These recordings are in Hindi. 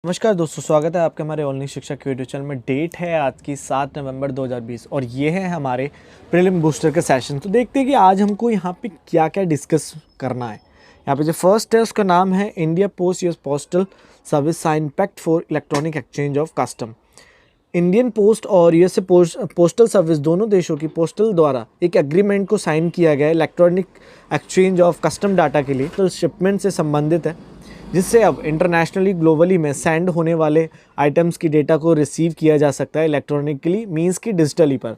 नमस्कार दोस्तों, स्वागत है आपके हमारे ऑनलाइन शिक्षा के यूट्यूब चैनल में। डेट है आज की 7 नवंबर 2020 और ये है हमारे प्रीलिम बूस्टर के सेशन। तो देखते हैं कि आज हमको यहाँ पे क्या क्या डिस्कस करना है। यहाँ पे जो फर्स्ट है उसका नाम है India Post US Postal Service sign pact for electronic exchange of custom. Indian Post और यूएसए पोस्टल सर्विस दोनों देशों की पोस्टल द्वारा एक एग्रीमेंट को साइन किया गया है electronic exchange of custom data के लिए। तो शिपमेंट से संबंधित है, जिससे अब इंटरनेशनली ग्लोबली में सेंड होने वाले आइटम्स की डेटा को रिसीव किया जा सकता है इलेक्ट्रॉनिकली मींस की डिजिटली पर।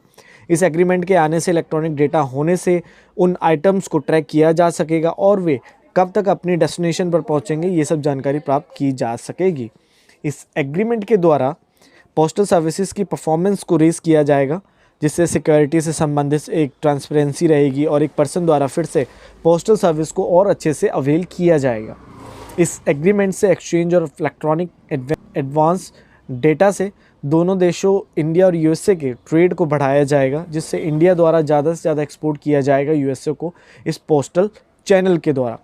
इस एग्रीमेंट के आने से इलेक्ट्रॉनिक डेटा होने से उन आइटम्स को ट्रैक किया जा सकेगा और वे कब तक अपनी डेस्टिनेशन पर पहुंचेंगे ये सब जानकारी प्राप्त की जा सकेगी। इस एग्रीमेंट के द्वारा पोस्टल सर्विसेज की परफॉर्मेंस को रेस किया जाएगा, जिससे सिक्योरिटी से संबंधित एक ट्रांसपेरेंसी रहेगी और एक पर्सन द्वारा फिर से पोस्टल सर्विस को और अच्छे से अवेल किया जाएगा। इस एग्रीमेंट से एक्सचेंज और इलेक्ट्रॉनिक एडवांस डेटा से दोनों देशों इंडिया और यूएसए के ट्रेड को बढ़ाया जाएगा, जिससे इंडिया द्वारा ज़्यादा से ज़्यादा एक्सपोर्ट किया जाएगा यूएसए को इस पोस्टल चैनल के द्वारा।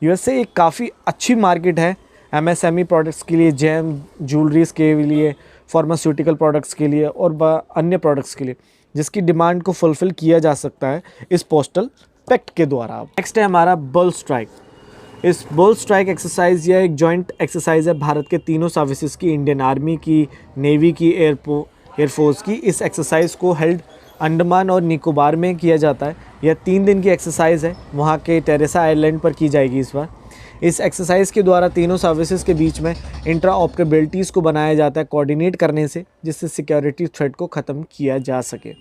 यूएसए एक काफ़ी अच्छी मार्केट है एमएसएमई प्रोडक्ट्स के लिए, जेम ज्वेलरीज के लिए, फार्मास्यूटिकल प्रोडक्ट्स के लिए और अन्य प्रोडक्ट्स के लिए, जिसकी डिमांड को फुलफ़िल किया जा सकता है इस पोस्टल पैक्ट के द्वारा। नेक्स्ट है हमारा बुल स्ट्राइक। इस बुल स्ट्राइक एक्सरसाइज या एक जॉइंट एक्सरसाइज है भारत के तीनों सर्विसेज की, इंडियन आर्मी की, नेवी की, एयरफोर्स की। इस एक्सरसाइज को हेल्ड अंडमान और निकोबार में किया जाता है। यह 3 दिन की एक्सरसाइज है, वहाँ के टेरेसा आइलैंड पर की जाएगी इस बार। इस एक्सरसाइज के द्वारा तीनों सर्विसेज के बीच में इंट्रा ऑपरेबिलिटीज़ को बनाया जाता है कोऑर्डिनेट करने से, जिससे सिक्योरिटी थ्रेट को ख़त्म किया जा सके।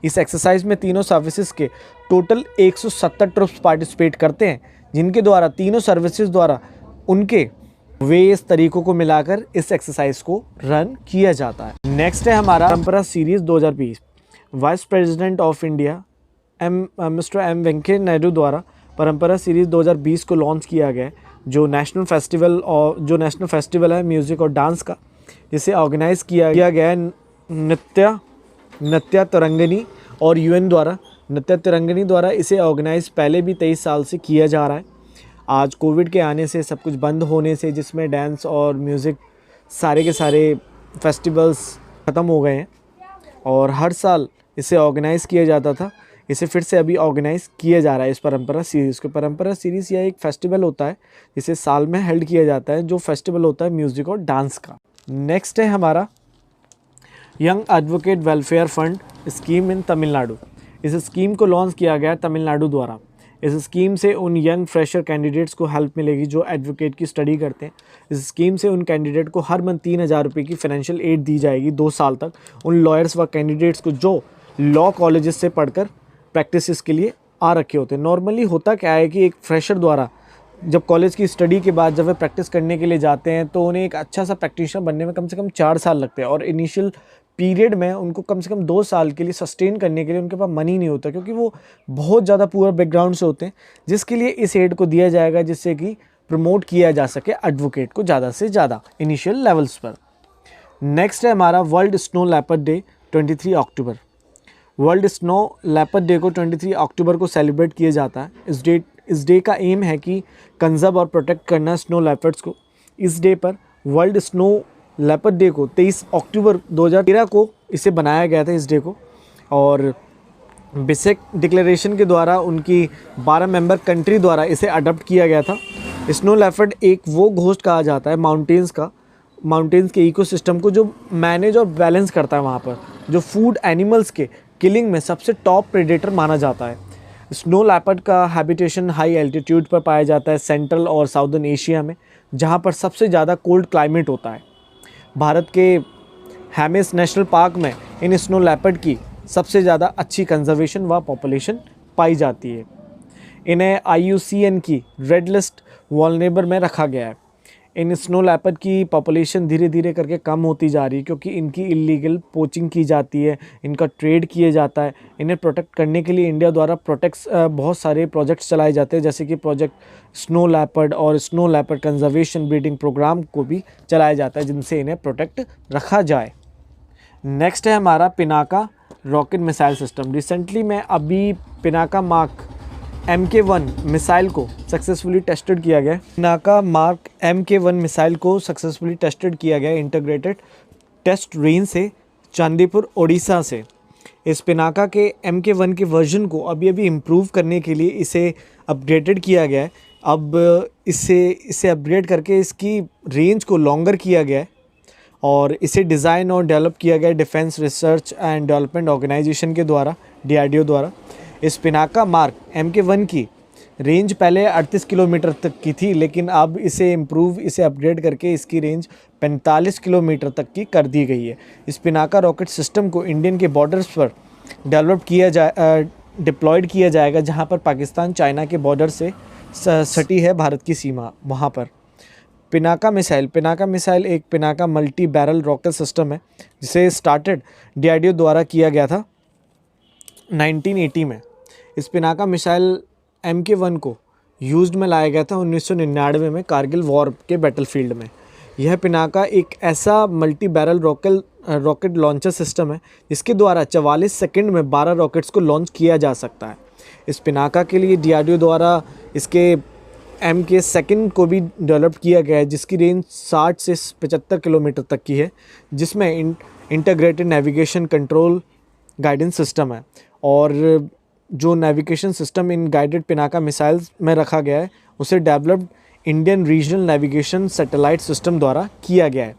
इस एक्सरसाइज में तीनों सर्विसेज के टोटल 170 ट्रुप्स पार्टिसिपेट करते हैं, जिनके द्वारा तीनों सर्विसेज द्वारा उनके वेस तरीकों को मिलाकर इस एक्सरसाइज को रन किया जाता है। नेक्स्ट है हमारा Parampara series 2020। Vice president of India mister M Venkaiah Naidu द्वारा परंपरा सीरीज़ 2020 को लॉन्च किया गया है, जो नेशनल फेस्टिवल है म्यूज़िक और डांस का, जिसे ऑर्गेनाइज़ किया गया है नृत्य तरंगिणी और यूएन द्वारा। नृत्य तिरंगनी द्वारा इसे ऑर्गेनाइज पहले भी 23 साल से किया जा रहा है। आज कोविड के आने से सब कुछ बंद होने से, जिसमें डांस और म्यूज़िक सारे के सारे फेस्टिवल्स ख़त्म हो गए हैं और हर साल इसे ऑर्गेनाइज़ किया जाता था, इसे फिर से अभी ऑर्गेनाइज़ किया जा रहा है इस परंपरा सीरीज़ को। परंपरा सीरीज़ यह एक फेस्टिवल होता है जिसे साल में हेल्ड किया जाता है, जो फेस्टिवल होता है म्यूज़िक और डांस का। नेक्स्ट है हमारा young advocate welfare fund scheme in Tamil Nadu. इस स्कीम को लॉन्च किया गया तमिलनाडु द्वारा। इस स्कीम से उन यंग फ्रेशर कैंडिडेट्स को हेल्प मिलेगी जो एडवोकेट की स्टडी करते हैं। इस स्कीम से उन कैंडिडेट को हर मंथ 3,000 रुपये की फाइनेंशियल एड दी जाएगी 2 साल तक, उन लॉयर्स व कैंडिडेट्स को जो लॉ कॉलेजेस से पढ़कर प्रैक्टिस के लिए आ रखे होते हैं। नॉर्मली होता क्या है कि एक फ्रेशर द्वारा जब कॉलेज की स्टडी के बाद जब वे प्रैक्टिस करने के लिए जाते हैं तो उन्हें एक अच्छा सा प्रैक्टिशनर बनने में कम से कम 4 साल लगते हैं और इनिशियल पीरियड में उनको कम से कम 2 साल के लिए सस्टेन करने के लिए उनके पास मनी नहीं होता, क्योंकि वो बहुत ज़्यादा पुअर बैकग्राउंड से होते हैं, जिसके लिए इस एड को दिया जाएगा, जिससे कि प्रमोट किया जा सके एडवोकेट को ज़्यादा से ज़्यादा इनिशियल लेवल्स पर। नेक्स्ट है हमारा वर्ल्ड स्नो लेपर्ड डे 23 अक्टूबर। वर्ल्ड स्नो लेपर्ड डे को 23 अक्टूबर को सेलिब्रेट किया जाता है। इस डे का एम है कि कंजर्व और प्रोटेक्ट करना स्नो लेपर्ड्स को। इस डे पर वर्ल्ड स्नो लेपर्ड डे को 23 अक्टूबर 2013 को इसे बनाया गया था इस डे को, और बिसेक डिक्लेरेशन के द्वारा उनकी 12 मेंबर कंट्री द्वारा इसे अडॉप्ट किया गया था। स्नो लेपर्ड एक वो घोस्ट कहा जाता है माउंटेन्स के इकोसिस्टम को जो मैनेज और बैलेंस करता है, वहाँ पर जो फूड एनिमल्स के किलिंग में सबसे टॉप प्रेडेटर माना जाता है। स्नो लेपर्ड का हैबिटेशन हाई एल्टीट्यूड पर पाया जाता है सेंट्रल और साउदर्न एशिया में, जहाँ पर सबसे ज़्यादा कोल्ड क्लाइमेट होता है। भारत के हैमिस नेशनल पार्क में इन स्नो लेपर्ड की सबसे ज़्यादा अच्छी कंजर्वेशन व पॉपुलेशन पाई जाती है। इन्हें IUCN की रेड लिस्ट वल्नरेबल में रखा गया है। इन स्नो लेपर्ड की पॉपुलेशन धीरे धीरे करके कम होती जा रही है, क्योंकि इनकी इलीगल पोचिंग की जाती है, इनका ट्रेड किया जाता है। इन्हें प्रोटेक्ट करने के लिए इंडिया द्वारा बहुत सारे प्रोजेक्ट्स चलाए जाते हैं, जैसे कि प्रोजेक्ट स्नो लेपर्ड और snow leopard conservation breeding programme को भी चलाया जाता है, जिनसे इन्हें प्रोटेक्ट रखा जाए। नेक्स्ट है हमारा Pinaka rocket missile system. Recently में अभी पिनाका मार्क MK1 मिसाइल को सक्सेसफुली टेस्टेड किया गया। पिनाका मार्क MK1 मिसाइल को सक्सेसफुली टेस्टेड किया गया इंटीग्रेटेड टेस्ट रेंज से चांदीपुर ओडिशा से। इस पिनाका के MK1 के वर्जन को अभी इम्प्रूव करने के लिए इसे अपग्रेडेड किया गया है। अब इसे अपग्रेड करके इसकी रेंज को लॉन्गर किया गया है और इसे डिज़ाइन और डेवलप किया गया Defence Research and Development Organisation के द्वारा, DRDO द्वारा। इस पिनाका मार्क MK1 की रेंज पहले 38 किलोमीटर तक की थी, लेकिन अब इसे अपग्रेड करके इसकी रेंज 45 किलोमीटर तक की कर दी गई है। इस पिनाका रॉकेट सिस्टम को इंडियन के बॉर्डर्स पर डिप्लॉयड किया जाएगा, जहां पर पाकिस्तान चाइना के बॉर्डर से सटी है भारत की सीमा, वहां पर। पिनाका मिसाइल एक Pinaka multi barrel rocket system है, जिसे स्टार्टेड DRDO द्वारा किया गया था 1980 में। इस पिनाका मिसाइल MK1 को यूज्ड में लाया गया था 1999 में कारगिल वॉर के बैटलफील्ड में। यह पिनाका एक ऐसा multi barrel rocket launcher system है जिसके द्वारा 44 सेकंड में 12 रॉकेट्स को लॉन्च किया जा सकता है। इस पिनाका के लिए DRDO द्वारा इसके MK2 को भी डेवलप किया गया है, जिसकी रेंज 60 से 75 किलोमीटर तक की है, जिसमें integrated navigation control guidance system है। और जो navigation system in guided Pinaka missiles में रखा गया है उसे developed Indian regional navigation satellite system द्वारा किया गया है।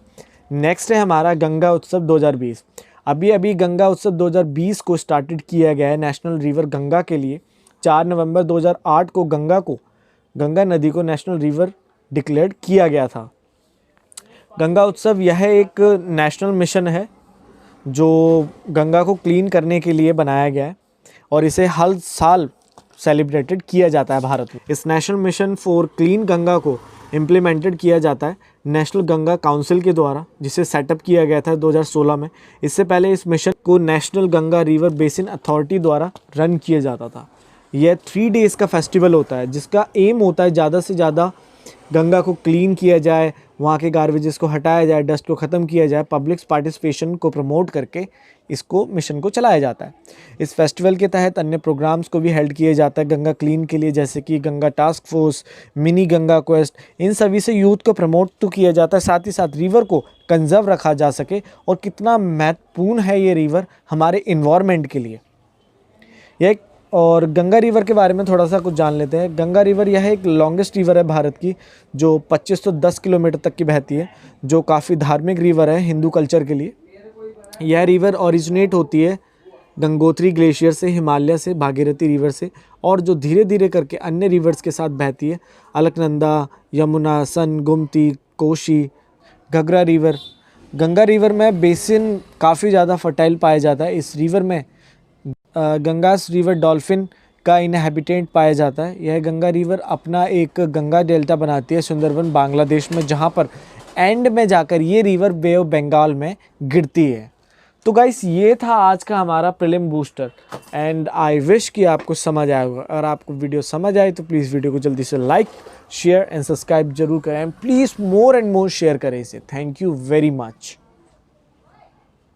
नेक्स्ट है हमारा गंगा उत्सव 2020। अभी गंगा उत्सव 2020 को स्टार्टेड किया गया है नेशनल रिवर गंगा के लिए। 4 नवंबर 2008 को गंगा नदी को नेशनल रिवर डिक्लेयर किया गया था। गंगा उत्सव यह एक नेशनल मिशन है जो गंगा को क्लीन करने के लिए बनाया गया है और इसे हर साल सेलिब्रेटेड किया जाता है भारत में। इस national mission for clean Ganga को इम्प्लीमेंटेड किया जाता है नेशनल गंगा काउंसिल के द्वारा, जिसे सेटअप किया गया था 2016 में। इससे पहले इस मिशन को national Ganga river basin authority द्वारा रन किया जाता था। यह 3 डेज़ का फेस्टिवल होता है, जिसका एम होता है ज़्यादा से ज़्यादा गंगा को क्लीन किया जाए, वहाँ के गार्बेजेस को हटाया जाए, डस्ट को ख़त्म किया जाए। पब्लिक पार्टिसिपेशन को प्रमोट करके इसको मिशन को चलाया जाता है। इस फेस्टिवल के तहत अन्य प्रोग्राम्स को भी हेल्ड किया जाता है गंगा क्लीन के लिए, जैसे कि Ganga task force, mini Ganga quest. इन सभी से यूथ को प्रमोट तो किया जाता है, साथ ही साथ रिवर को कंजर्व रखा जा सके और कितना महत्वपूर्ण है ये रिवर हमारे इन्वायरमेंट के लिए। यह और गंगा रिवर के बारे में थोड़ा सा कुछ जान लेते हैं। गंगा रिवर यह एक लॉन्गेस्ट रिवर है भारत की, जो 2510 किलोमीटर तक की बहती है, जो काफ़ी धार्मिक रिवर है हिंदू कल्चर के लिए। यह रिवर ओरिजिनेट होती है गंगोत्री ग्लेशियर से, हिमालय से, भागीरथी रिवर से, और जो धीरे धीरे करके अन्य रिवर्स के साथ बहती है। अलकनंदा, यमुना, सन, गोमती, कोशी, घाघरा रिवर। गंगा रिवर में बेसिन काफ़ी ज़्यादा फर्टाइल पाया जाता है। इस रिवर में गंगास रिवर डॉल्फिन का इनहैबिटेंट पाया जाता है। यह गंगा रिवर अपना एक गंगा डेल्टा बनाती है सुंदरबन बांग्लादेश में, जहाँ पर एंड में जाकर ये रिवर बे ऑफ बंगाल में गिरती है। तो गाइस, ये था आज का हमारा prelim booster and I wish कि आपको समझ आया होगा। अगर आपको वीडियो समझ आए तो प्लीज़ वीडियो को जल्दी से लाइक, शेयर एंड सब्सक्राइब जरूर करें। Please more and more share करें इसे। Thank you very much.